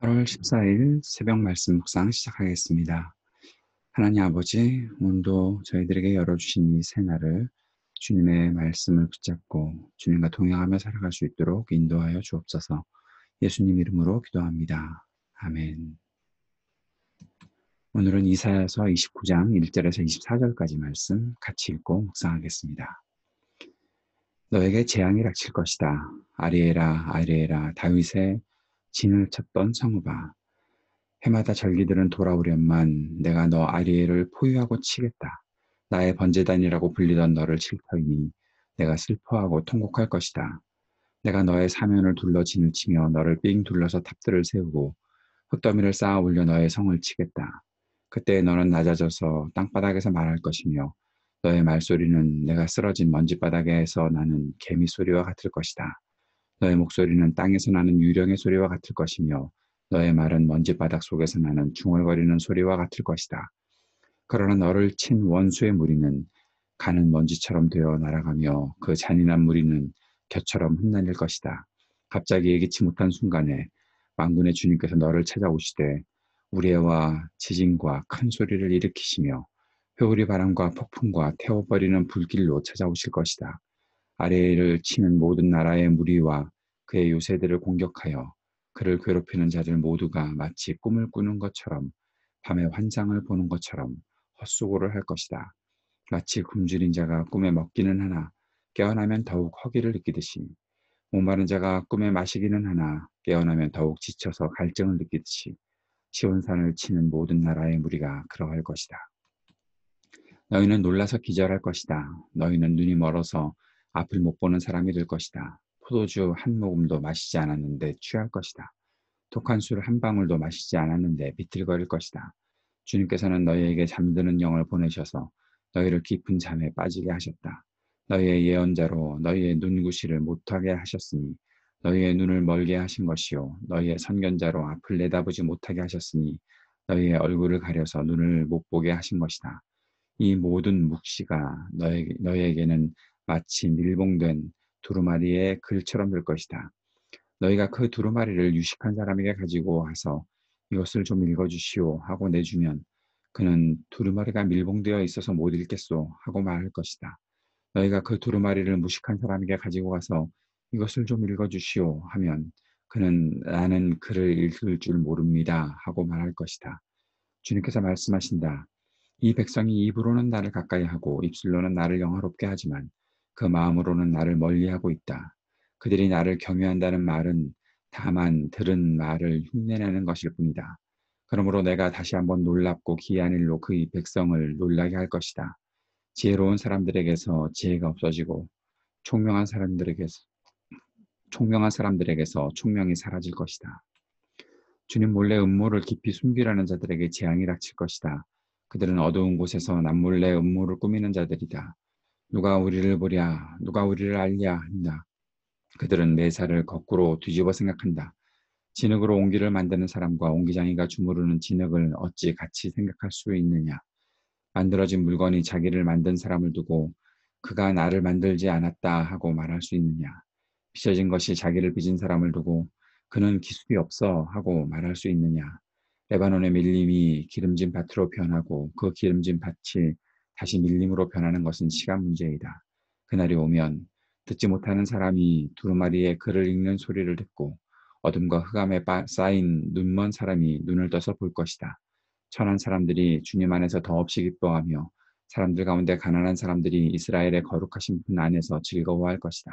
8월 14일 새벽 말씀 묵상 시작하겠습니다. 하나님 아버지, 오늘도 저희들에게 열어주신 이 새날을 주님의 말씀을 붙잡고 주님과 동행하며 살아갈 수 있도록 인도하여 주옵소서. 예수님 이름으로 기도합니다. 아멘. 오늘은 이사야서 29장 1절에서 24절까지 말씀 같이 읽고 묵상하겠습니다. 너에게 재앙이 닥칠 것이다. 아리에라 아리에라 다윗의 진을 쳤던 성읍아. 해마다 절기들은 돌아오련만 내가 너 아리엘을 포위하고 치겠다. 나의 번제단이라고 불리던 너를 칠 터이니 내가 슬퍼하고 통곡할 것이다. 내가 너의 사면을 둘러 진을 치며 너를 삥 둘러서 탑들을 세우고 흙더미를 쌓아 올려 너의 성을 치겠다. 그때 너는 낮아져서 땅바닥에서 말할 것이며 너의 말소리는 내가 쓰러진 먼지바닥에서 나는 개미 소리와 같을 것이다. 너의 목소리는 땅에서 나는 유령의 소리와 같을 것이며 너의 말은 먼지바닥 속에서 나는 중얼거리는 소리와 같을 것이다. 그러나 너를 친 원수의 무리는 가는 먼지처럼 되어 날아가며 그 잔인한 무리는 겨처럼 흩날릴 것이다. 갑자기 예기치 못한 순간에 만군의 주님께서 너를 찾아오시되 우레와 지진과 큰 소리를 일으키시며 회오리 바람과 폭풍과 태워버리는 불길로 찾아오실 것이다. 아래를 치는 모든 나라의 무리와 그의 요새들을 공격하여 그를 괴롭히는 자들 모두가 마치 꿈을 꾸는 것처럼 밤에 환상을 보는 것처럼 헛수고를 할 것이다. 마치 굶주린 자가 꿈에 먹기는 하나 깨어나면 더욱 허기를 느끼듯이 목마른 자가 꿈에 마시기는 하나 깨어나면 더욱 지쳐서 갈증을 느끼듯이 시온산을 치는 모든 나라의 무리가 그러할 것이다. 너희는 놀라서 기절할 것이다. 너희는 눈이 멀어서 앞을 못 보는 사람이 될 것이다. 포도주 한 모금도 마시지 않았는데 취할 것이다. 독한 술 한 방울도 마시지 않았는데 비틀거릴 것이다. 주님께서는 너희에게 잠드는 영을 보내셔서 너희를 깊은 잠에 빠지게 하셨다. 너희의 예언자로 너희의 눈구시를 못하게 하셨으니 너희의 눈을 멀게 하신 것이요 너희의 선견자로 앞을 내다보지 못하게 하셨으니 너희의 얼굴을 가려서 눈을 못 보게 하신 것이다. 이 모든 묵시가 너희에게는 마치 밀봉된 두루마리의 글처럼 될 것이다. 너희가 그 두루마리를 유식한 사람에게 가지고 와서 이것을 좀 읽어주시오 하고 내주면 그는 두루마리가 밀봉되어 있어서 못 읽겠소 하고 말할 것이다. 너희가 그 두루마리를 무식한 사람에게 가지고 가서 이것을 좀 읽어주시오 하면 그는 나는 글을 읽을 줄 모릅니다 하고 말할 것이다. 주님께서 말씀하신다. 이 백성이 입으로는 나를 가까이 하고 입술로는 나를 영화롭게 하지만 그 마음으로는 나를 멀리하고 있다. 그들이 나를 경외한다는 말은 다만 들은 말을 흉내내는 것일 뿐이다. 그러므로 내가 다시 한번 놀랍고 기이한 일로 그 이 백성을 놀라게 할 것이다. 지혜로운 사람들에게서 지혜가 없어지고 총명한 사람들에게서 총명이 사라질 것이다. 주님 몰래 음모를 깊이 숨기려는 자들에게 재앙이 닥칠 것이다. 그들은 어두운 곳에서 남몰래 음모를 꾸미는 자들이다. 누가 우리를 보랴, 누가 우리를 알랴 한다. 그들은 매사를 거꾸로 뒤집어 생각한다. 진흙으로 옹기를 만드는 사람과 옹기장이가 주무르는 진흙을 어찌 같이 생각할 수 있느냐. 만들어진 물건이 자기를 만든 사람을 두고 그가 나를 만들지 않았다 하고 말할 수 있느냐. 빚어진 것이 자기를 빚은 사람을 두고 그는 기술이 없어 하고 말할 수 있느냐. 레바논의 밀림이 기름진 밭으로 변하고 그 기름진 밭이 다시 밀림으로 변하는 것은 시간 문제이다. 그날이 오면 듣지 못하는 사람이 두루마리의 글을 읽는 소리를 듣고 어둠과 흑암에 쌓인 눈먼 사람이 눈을 떠서 볼 것이다. 천한 사람들이 주님 안에서 더없이 기뻐하며 사람들 가운데 가난한 사람들이 이스라엘의 거룩하신 분 안에서 즐거워할 것이다.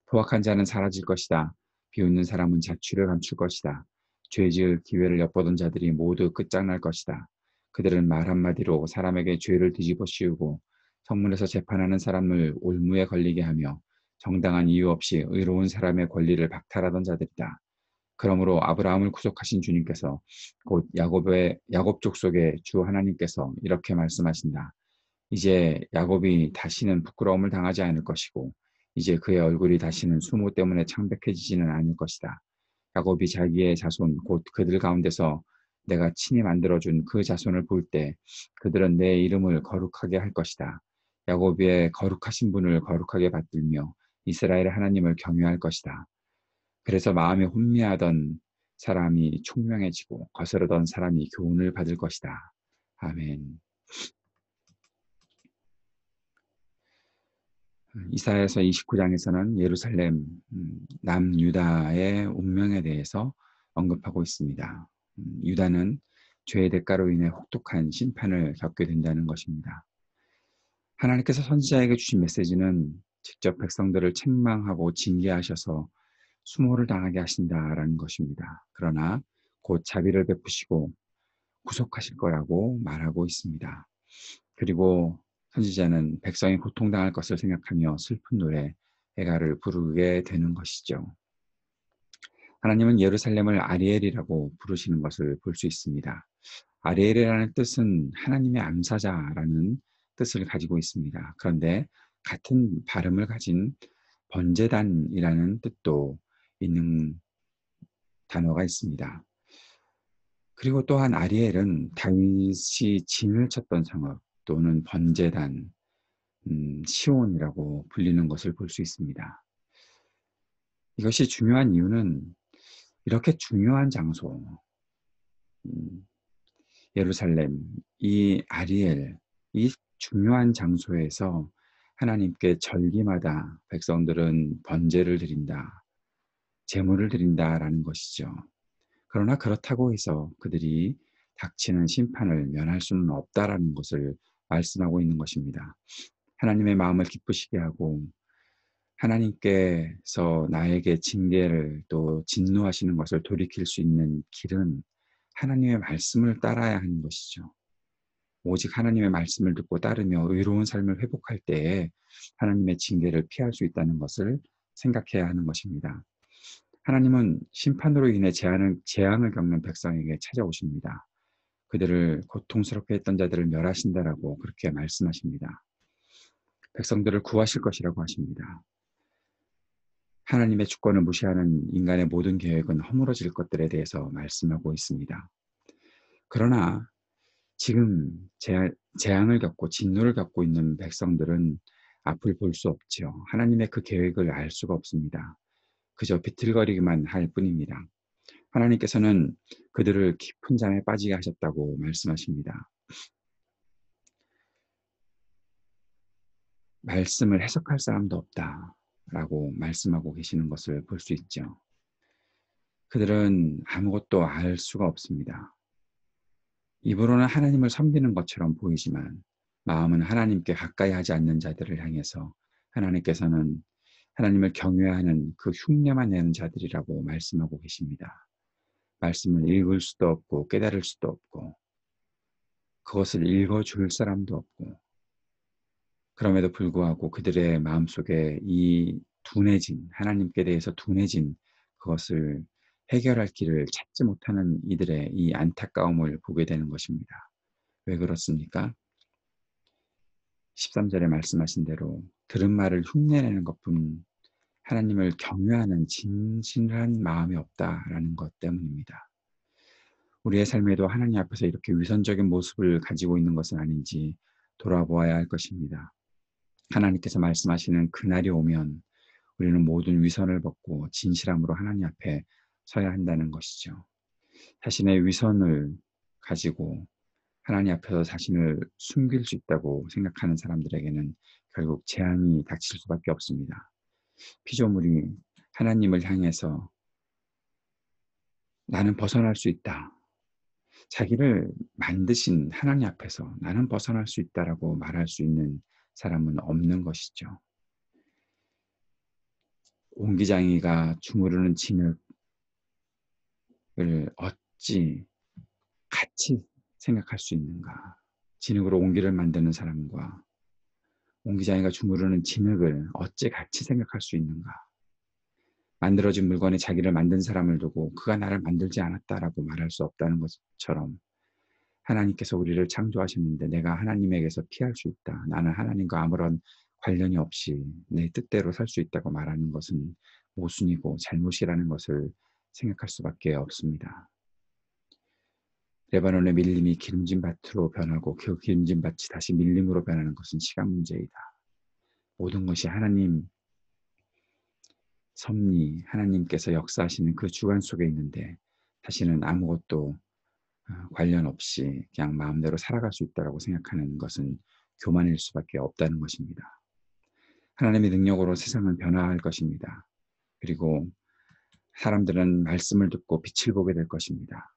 포악한 자는 사라질 것이다. 비웃는 사람은 자취를 감출 것이다. 죄 지을 기회를 엿보던 자들이 모두 끝장날 것이다. 그들은 말 한마디로 사람에게 죄를 뒤집어 씌우고 성문에서 재판하는 사람을 올무에 걸리게 하며 정당한 이유 없이 의로운 사람의 권리를 박탈하던 자들이다. 그러므로 아브라함을 구속하신 주님께서 곧 야곱 족속의 주 하나님께서 이렇게 말씀하신다. 이제 야곱이 다시는 부끄러움을 당하지 않을 것이고 이제 그의 얼굴이 다시는 수모 때문에 창백해지지는 않을 것이다. 야곱이 자기의 자손 곧 그들 가운데서 내가 친히 만들어준 그 자손을 볼 때 그들은 내 이름을 거룩하게 할 것이다. 야곱의 거룩하신 분을 거룩하게 받들며 이스라엘의 하나님을 경외할 것이다. 그래서 마음이 혼미하던 사람이 총명해지고 거스르던 사람이 교훈을 받을 것이다. 아멘. 이사야서 29장에서는 예루살렘 남유다의 운명에 대해서 언급하고 있습니다. 유다는 죄의 대가로 인해 혹독한 심판을 겪게 된다는 것입니다. 하나님께서 선지자에게 주신 메시지는 직접 백성들을 책망하고 징계하셔서 수모를 당하게 하신다라는 것입니다. 그러나 곧 자비를 베푸시고 구속하실 거라고 말하고 있습니다. 그리고 선지자는 백성이 고통당할 것을 생각하며 슬픈 노래, 애가를 부르게 되는 것이죠. 하나님은 예루살렘을 아리엘이라고 부르시는 것을 볼 수 있습니다. 아리엘이라는 뜻은 하나님의 암사자라는 뜻을 가지고 있습니다. 그런데 같은 발음을 가진 번제단이라는 뜻도 있는 단어가 있습니다. 그리고 또한 아리엘은 다윗이 진을 쳤던 성읍 또는 번제단, 시온이라고 불리는 것을 볼 수 있습니다. 이것이 중요한 이유는 이렇게 중요한 장소, 예루살렘, 이 아리엘, 이 중요한 장소에서 하나님께 절기마다 백성들은 번제를 드린다, 제물을 드린다라는 것이죠. 그러나 그렇다고 해서 그들이 닥치는 심판을 면할 수는 없다라는 것을 말씀하고 있는 것입니다. 하나님의 마음을 기쁘시게 하고 하나님께서 나에게 징계를 또 진노하시는 것을 돌이킬 수 있는 길은 하나님의 말씀을 따라야 하는 것이죠. 오직 하나님의 말씀을 듣고 따르며 의로운 삶을 회복할 때에 하나님의 징계를 피할 수 있다는 것을 생각해야 하는 것입니다. 하나님은 심판으로 인해 재앙을 겪는 백성에게 찾아오십니다. 그들을 고통스럽게 했던 자들을 멸하신다라고 그렇게 말씀하십니다. 백성들을 구하실 것이라고 하십니다. 하나님의 주권을 무시하는 인간의 모든 계획은 허물어질 것들에 대해서 말씀하고 있습니다. 그러나 지금 재앙을 겪고 진노를 겪고 있는 백성들은 앞을 볼 수 없지요. 하나님의 그 계획을 알 수가 없습니다. 그저 비틀거리기만 할 뿐입니다. 하나님께서는 그들을 깊은 잠에 빠지게 하셨다고 말씀하십니다. 말씀을 해석할 사람도 없다라고 말씀하고 계시는 것을 볼 수 있죠. 그들은 아무것도 알 수가 없습니다. 입으로는 하나님을 섬기는 것처럼 보이지만 마음은 하나님께 가까이 하지 않는 자들을 향해서 하나님께서는 하나님을 경외하는 그 흉내만 내는 자들이라고 말씀하고 계십니다. 말씀을 읽을 수도 없고 깨달을 수도 없고 그것을 읽어줄 사람도 없고 그럼에도 불구하고 그들의 마음속에 이 둔해진 하나님께 대해서 둔해진 그것을 해결할 길을 찾지 못하는 이들의 이 안타까움을 보게 되는 것입니다. 왜 그렇습니까? 13절에 말씀하신 대로 들은 말을 흉내내는 것뿐 하나님을 경외하는 진실한 마음이 없다라는 것 때문입니다. 우리의 삶에도 하나님 앞에서 이렇게 위선적인 모습을 가지고 있는 것은 아닌지 돌아보아야 할 것입니다. 하나님께서 말씀하시는 그날이 오면 우리는 모든 위선을 벗고 진실함으로 하나님 앞에 서야 한다는 것이죠. 자신의 위선을 가지고 하나님 앞에서 자신을 숨길 수 있다고 생각하는 사람들에게는 결국 재앙이 닥칠 수밖에 없습니다. 피조물이 하나님을 향해서 나는 벗어날 수 있다. 자기를 만드신 하나님 앞에서 나는 벗어날 수 있다라고 말할 수 있는 사람은 없는 것이죠. 옹기장이가 주무르는 진흙을 어찌 같이 생각할 수 있는가? 진흙으로 옹기를 만드는 사람과 옹기장이가 주무르는 진흙을 어찌 같이 생각할 수 있는가? 만들어진 물건에 자기를 만든 사람을 두고 그가 나를 만들지 않았다라고 말할 수 없다는 것처럼 하나님께서 우리를 창조하셨는데 내가 하나님에게서 피할 수 있다. 나는 하나님과 아무런 관련이 없이 내 뜻대로 살 수 있다고 말하는 것은 모순이고 잘못이라는 것을 생각할 수밖에 없습니다. 레바논의 밀림이 기름진 밭으로 변하고 그 기름진 밭이 다시 밀림으로 변하는 것은 시간 문제이다. 모든 것이 하나님 섭리, 하나님께서 역사하시는 그 주관 속에 있는데 다시는 아무것도 관련 없이 그냥 마음대로 살아갈 수 있다고 생각하는 것은 교만일 수밖에 없다는 것입니다. 하나님의 능력으로 세상은 변화할 것입니다. 그리고 사람들은 말씀을 듣고 빛을 보게 될 것입니다.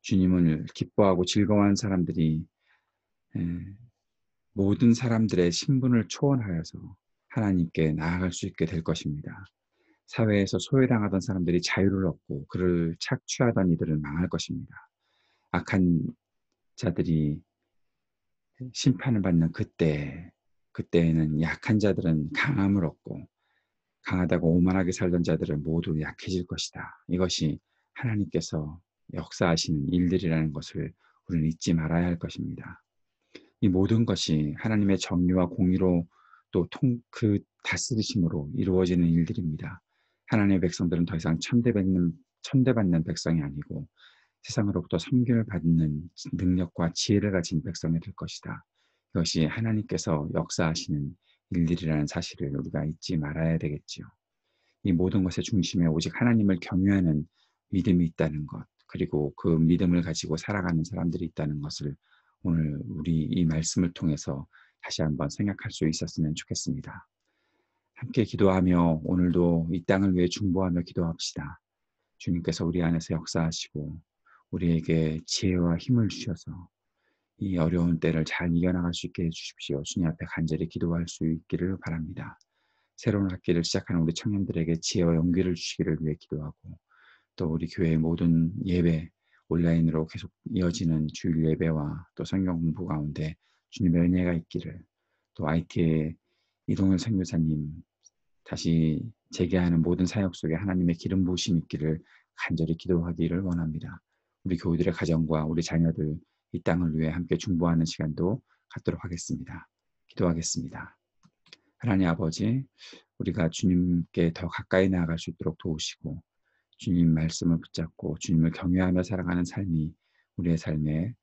주님을 기뻐하고 즐거워하는 사람들이 모든 사람들의 신분을 초월하여서 하나님께 나아갈 수 있게 될 것입니다. 사회에서 소외당하던 사람들이 자유를 얻고 그를 착취하던 이들은 망할 것입니다. 악한 자들이 심판을 받는 그때에는 약한 자들은 강함을 얻고 강하다고 오만하게 살던 자들은 모두 약해질 것이다. 이것이 하나님께서 역사하시는 일들이라는 것을 우리는 잊지 말아야 할 것입니다. 이 모든 것이 하나님의 정의와 공의로 또 그 다스리심으로 이루어지는 일들입니다. 하나님의 백성들은 더 이상 천대받는 백성이 아니고 세상으로부터 섬김을 받는 능력과 지혜를 가진 백성이 될 것이다. 이것이 하나님께서 역사하시는 일들이라는 사실을 우리가 잊지 말아야 되겠지요. 이 모든 것의 중심에 오직 하나님을 경외하는 믿음이 있다는 것, 그리고 그 믿음을 가지고 살아가는 사람들이 있다는 것을 오늘 우리 이 말씀을 통해서 다시 한번 생각할 수 있었으면 좋겠습니다. 함께 기도하며 오늘도 이 땅을 위해 중보하며 기도합시다. 주님께서 우리 안에서 역사하시고 우리에게 지혜와 힘을 주셔서 이 어려운 때를 잘 이겨나갈 수 있게 해주십시오. 주님 앞에 간절히 기도할 수 있기를 바랍니다. 새로운 학기를 시작하는 우리 청년들에게 지혜와 용기를 주시기를 위해 기도하고 또 우리 교회의 모든 예배 온라인으로 계속 이어지는 주일 예배와 또 성경 공부 가운데 주님의 은혜가 있기를 또 IT의 이동열 선교사님 다시 재개하는 모든 사역 속에 하나님의 기름 부으심이 있기를 간절히 기도하기를 원합니다. 우리 교우들의 가정과 우리 자녀들 이 땅을 위해 함께 중보하는 시간도 갖도록 하겠습니다. 기도하겠습니다. 하나님 아버지, 우리가 주님께 더 가까이 나아갈 수 있도록 도우시고 주님 말씀을 붙잡고 주님을 경외하며 살아가는 삶이 우리의 삶에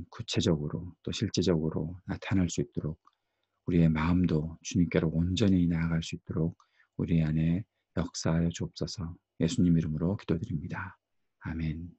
구체적으로 또 실제적으로 나타날 수 있도록 우리의 마음도 주님께로 온전히 나아갈 수 있도록 우리 안에 역사하여 주옵소서. 예수님 이름으로 기도드립니다. 아멘.